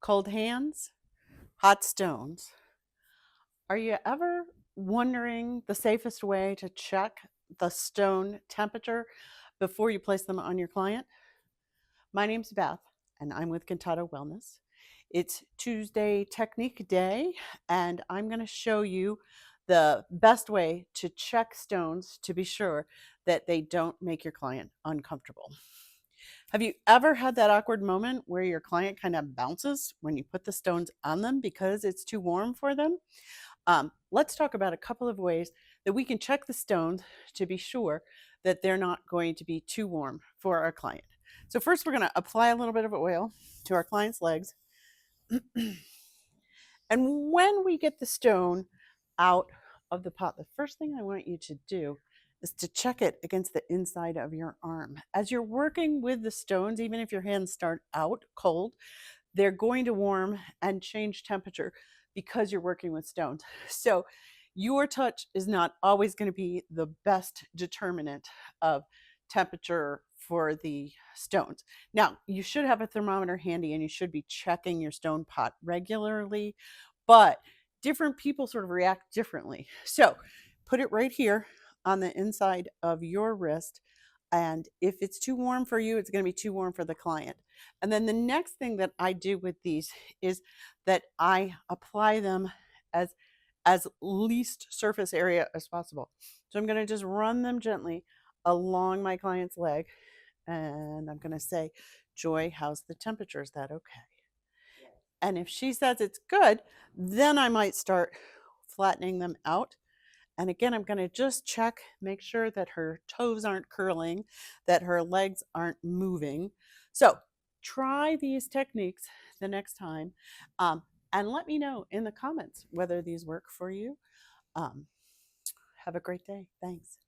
Cold hands, hot stones. Are you ever wondering the safest way to check the stone temperature before you place them on your client? My name's Beth, and I'm with Cantata Wellness. It's Tuesday Technique Day, and I'm going to show you the best way to check stones to be sure that they don't make your client uncomfortable. Have you ever had that awkward moment where your client kind of bounces when you put the stones on them because it's too warm for them? Let's talk about a couple of ways that we can check the stones to be sure that they're not going to be too warm for our client. So first we're going to apply a little bit of oil to our client's legs. And when we get the stone out of the pot, the first thing I want you to do is to check it against the inside of your arm. As you're working with the stones, even if your hands start out cold, they're going to warm and change temperature because you're working with stones. So your touch is not always going to be the best determinant of temperature for the stones. Now, you should have a thermometer handy and you should be checking your stone pot regularly, but different people sort of react differently. So put it right here on the inside of your wrist. And if it's too warm for you, it's going to be too warm for the client. And then the next thing that I do with these is that I apply them as least surface area as possible. So I'm going to just run them gently along my client's leg, and I'm going to say, Joy, how's the temperature? Is that okay? And if she says it's good, then I might start flattening them out. And again, I'm going to just check, make sure that her toes aren't curling, that her legs aren't moving. So try these techniques the next time, and let me know in the comments whether these work for you. Um, have a great day. Thanks.